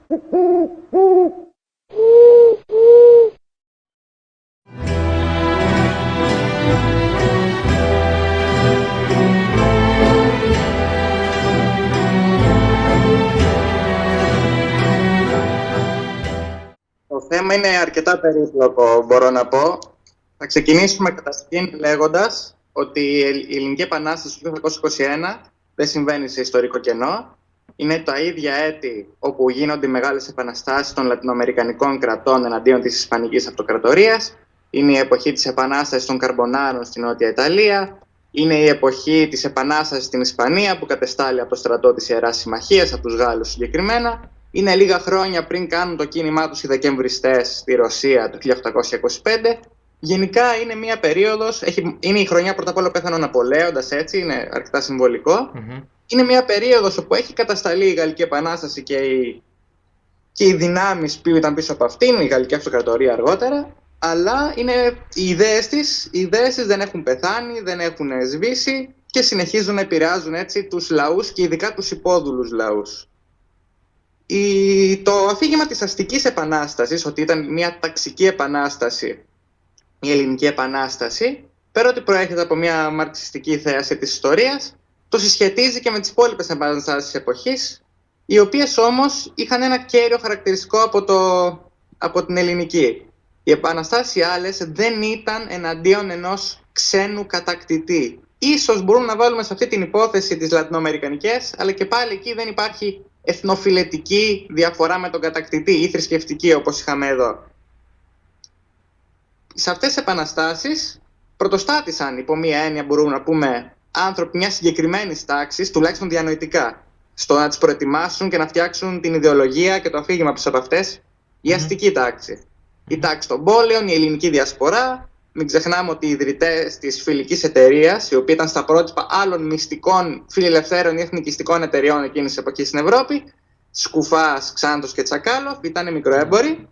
Το θέμα είναι αρκετά περίπλοκο, μπορώ να πω. Θα ξεκινήσουμε καταρχήν λέγοντας ότι η Ελληνική Επανάσταση του 1821 δεν συμβαίνει σε ιστορικό κενό. Είναι τα ίδια έτη όπου γίνονται οι μεγάλες επαναστάσεις των λατινοαμερικανικών κρατών εναντίον της Ισπανικής Αυτοκρατορίας. Είναι η εποχή της Επανάστασης των Καρμπονάρων στην Νότια Ιταλία. Είναι η εποχή της Επανάστασης στην Ισπανία που κατεστάλλει από το στρατό της Ιεράς Συμμαχίας, από τους Γάλλους συγκεκριμένα. Είναι λίγα χρόνια πριν κάνουν το κίνημά τους οι Δεκεμβριστές στη Ρωσία το 1825. Γενικά είναι μια περίοδος, είναι η χρονιά πρώτα απ' όλα πέθανε ο Ναπολέοντας, έτσι, είναι αρκετά συμβολικό. Είναι μια περίοδος όπου έχει κατασταλεί η Γαλλική Επανάσταση και οι δυνάμεις που ήταν πίσω από αυτήν, η Γαλλική Αυτοκρατορία αργότερα, αλλά οι ιδέες της δεν έχουν πεθάνει, δεν έχουν σβήσει και συνεχίζουν να επηρεάζουν έτσι τους λαούς και ειδικά τους υπόδουλους λαούς. Το αφήγημα της αστικής επανάστασης, ότι ήταν μια ταξική επανάσταση, η Ελληνική Επανάσταση, πέρα ότι προέρχεται από μια μαρξιστική θέαση της ιστορίας, το συσχετίζει και με τις υπόλοιπες επαναστάσεις της εποχής, οι οποίες όμως είχαν ένα κέριο χαρακτηριστικό από την ελληνική. Οι επαναστάσεις οι άλλες δεν ήταν εναντίον ενός ξένου κατακτητή. Ίσως μπορούμε να βάλουμε σε αυτή την υπόθεση τις λατινοαμερικανικές, αλλά και πάλι εκεί δεν υπάρχει εθνοφιλετική διαφορά με τον κατακτητή ή θρησκευτική όπως είχαμε εδώ. Σε αυτές τις επαναστάσεις πρωτοστάτησαν, υπό μία έννοια μπορούμε να πούμε, άνθρωποι μιας συγκεκριμένης τάξης, τουλάχιστον διανοητικά, στο να τις προετοιμάσουν και να φτιάξουν την ιδεολογία και το αφήγημα πίσω από αυτές, η αστική τάξη. Η τάξη των πόλεων, η ελληνική διασπορά. Μην ξεχνάμε ότι οι ιδρυτές της Φιλικής Εταιρείας, οι οποίοι ήταν στα πρότυπα άλλων μυστικών φιλελευθέρων ή εθνικιστικών εταιριών εκείνης της εποχής στην Ευρώπη, Σκουφάς, Ξάντος και Τσακάλοφ, ήταν μικροέμποροι.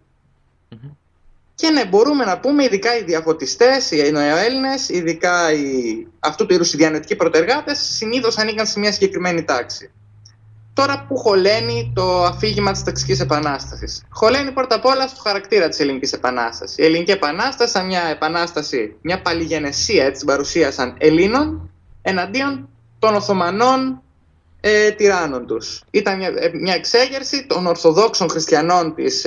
Και ναι, μπορούμε να πούμε, ειδικά οι διαφωτιστές, οι νεοέλληνες, ειδικά αυτού του είδους οι διανοητικοί πρωτεργάτες, συνήθως ανήκαν σε μια συγκεκριμένη τάξη. Τώρα, πού χωλαίνει το αφήγημα της ταξικής επανάστασης? Χωλαίνει πρώτα απ' όλα στο χαρακτήρα της Ελληνικής Επανάστασης. Η Ελληνική Επανάσταση, σαν μια επανάσταση, μια παλιγενεσία, έτσι την παρουσίασαν, Ελλήνων εναντίον των Οθωμανών τυράννων τους. Ήταν μια εξέγερση των Ορθοδόξων Χριστιανών της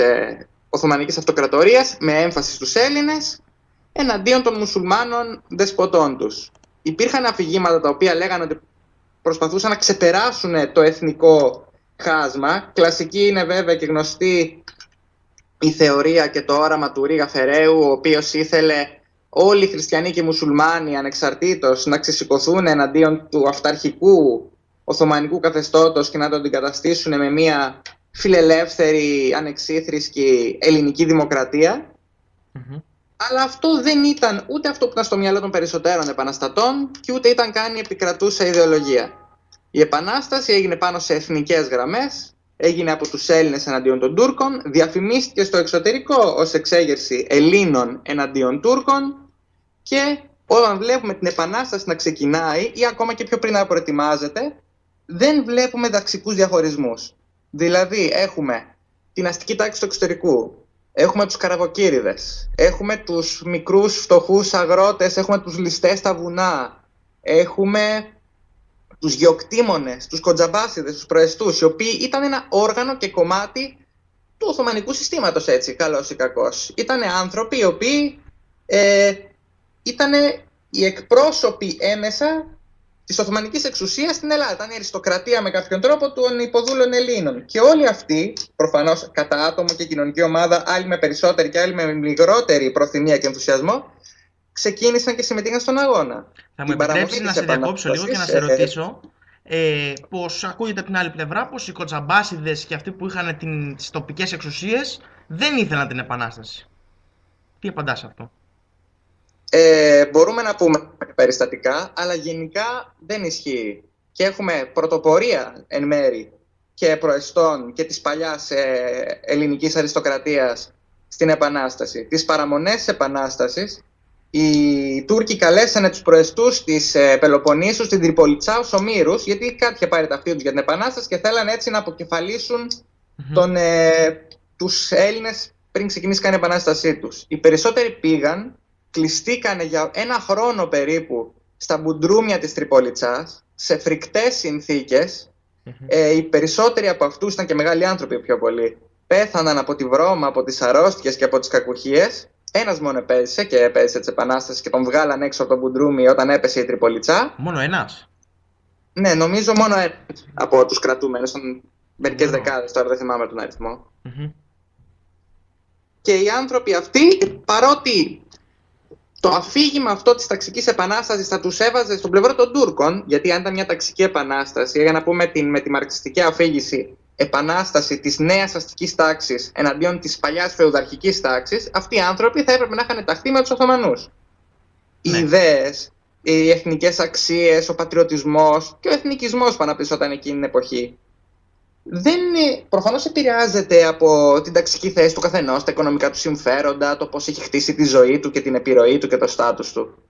Οθωμανικής Αυτοκρατορίας, με έμφαση στους Έλληνες, εναντίον των Μουσουλμάνων δεσποτών τους. Υπήρχαν αφηγήματα τα οποία λέγανε ότι προσπαθούσαν να ξεπεράσουν το εθνικό χάσμα. Κλασική είναι βέβαια και γνωστή η θεωρία και το όραμα του Ρίγα Φεραίου, ο οποίος ήθελε όλοι οι χριστιανοί και οι μουσουλμάνοι ανεξαρτήτως να ξεσηκωθούν εναντίον του αυταρχικού Οθωμανικού καθεστώτος και να το αντικαταστήσουν με μια φιλελεύθερη, ανεξίθρησκη ελληνική δημοκρατία. Αλλά αυτό δεν ήταν ούτε αυτό που ήταν στο μυαλό των περισσότερων επαναστατών και ούτε ήταν καν η επικρατούσα ιδεολογία. Η Επανάσταση έγινε πάνω σε εθνικές γραμμές, έγινε από τους Έλληνες εναντίον των Τούρκων, διαφημίστηκε στο εξωτερικό ως εξέγερση Ελλήνων εναντίον Τούρκων και όταν βλέπουμε την Επανάσταση να ξεκινάει ή ακόμα και πιο πριν να προετοιμάζεται, δεν βλέπουμε ταξικούς διαχωρισμούς. Δηλαδή έχουμε την αστική τάξη του εξωτερικού, έχουμε τους καραβοκύριδες, έχουμε τους μικρούς φτωχούς αγρότες, έχουμε τους ληστές στα βουνά, έχουμε τους γεωκτήμονες, τους κοντζαμπάσιδες, τους προεστούς, οι οποίοι ήταν ένα όργανο και κομμάτι του Οθωμανικού συστήματος, έτσι, καλός ή κακός. Ήτανε άνθρωποι οι οποίοι ήταν οι εκπρόσωποι έμεσα της Οθωμανικής εξουσίας στην Ελλάδα. Ήταν η αριστοκρατία με κάποιον τρόπο των υποδούλων Ελλήνων. Και όλοι αυτοί, προφανώς κατά άτομο και κοινωνική ομάδα, άλλοι με περισσότερη και άλλοι με μικρότερη προθυμία και ενθουσιασμό, ξεκίνησαν και συμμετείχαν στον αγώνα. Θα μου επιτρέψεις να σε διακόψω λίγο και να σε ρωτήσω πως ακούγεται από την άλλη πλευρά πως οι κοτσαμπάσιδες και αυτοί που είχαν τις τοπικές εξουσίες δεν ήθελαν την Επανάσταση. Τι απαντάς σε αυτό? Μπορούμε να πούμε περιστατικά, αλλά γενικά δεν ισχύει. Και έχουμε πρωτοπορία εν μέρη και προεστών και της παλιάς ελληνικής αριστοκρατίας στην Επανάσταση. Τις παραμονές της Επανάστασης, οι Τούρκοι καλέσανε τους προεστούς της Πελοποννήσου στην Τριπολιτσά ως ομήρους, γιατί κάτι είχε πάρει τα αυτή τους για την Επανάσταση και θέλανε έτσι να αποκεφαλίσουν τους Έλληνες πριν ξεκινήσει καν η επανάστασή τους. Οι περισσότεροι πήγαν, κλειστήκανε για 1 χρόνο περίπου στα μπουντρούμια της Τριπολιτσάς, σε φρικτές συνθήκες. Οι περισσότεροι από αυτούς ήταν και μεγάλοι άνθρωποι πιο πολύ. Πέθαναν από τη βρώμα, από τις αρρώστιες και από τις κακουχίες. Ένας μόνο επέζησε και επέζησε τις επανάστασεις και τον βγάλαν έξω από το μπουντρούμι όταν έπεσε η Τριπολιτσά. Μόνο ένας? Ναι, νομίζω μόνο ένας από τους κρατούμενους. Μερικές δεκάδες, τώρα δεν θυμάμαι τον αριθμό. Και οι άνθρωποι αυτοί, παρότι το αφήγημα αυτό της ταξικής επανάστασης θα τους έβαζε στον πλευρό των Τούρκων, γιατί αν ήταν μια ταξική επανάσταση, για να πούμε με τη μαρξιστική αφήγηση, επανάσταση της νέας αστικής τάξης εναντίον της παλιάς φεουδαρχικής τάξης, αυτοί οι άνθρωποι θα έπρεπε να είχαν ταχθεί με τους Οθωμανούς. Οι ιδέες, οι εθνικές αξίες, ο πατριωτισμός και ο εθνικισμός που αναπτυσσόταν εκείνη την εποχή, προφανώς επηρεάζεται από την ταξική θέση του καθενός, τα οικονομικά του συμφέροντα, το πώς έχει χτίσει τη ζωή του και την επιρροή του και το στάτους του.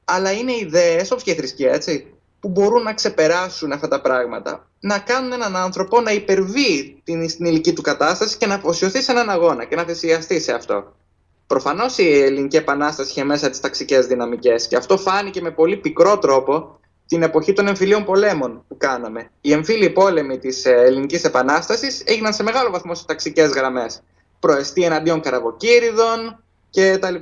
Αλλά είναι ιδέες, όπως και η θρησκεία, έτσι, που μπορούν να ξεπεράσουν αυτά τα πράγματα. Να κάνουν έναν άνθρωπο να υπερβεί την ηλική του κατάσταση και να αφοσιωθεί σε έναν αγώνα και να θυσιαστεί σε αυτό. Προφανώς η Ελληνική Επανάσταση είχε μέσα τις ταξικές δυναμικές και αυτό φάνηκε με πολύ πικρό τρόπο την εποχή των εμφυλίων πολέμων που κάναμε. Οι εμφύλιοι πόλεμοι της Ελληνικής Επανάστασης έγιναν σε μεγάλο βαθμό σε ταξικές γραμμές. Προεστή εναντίον καραβοκύριδων κτλ.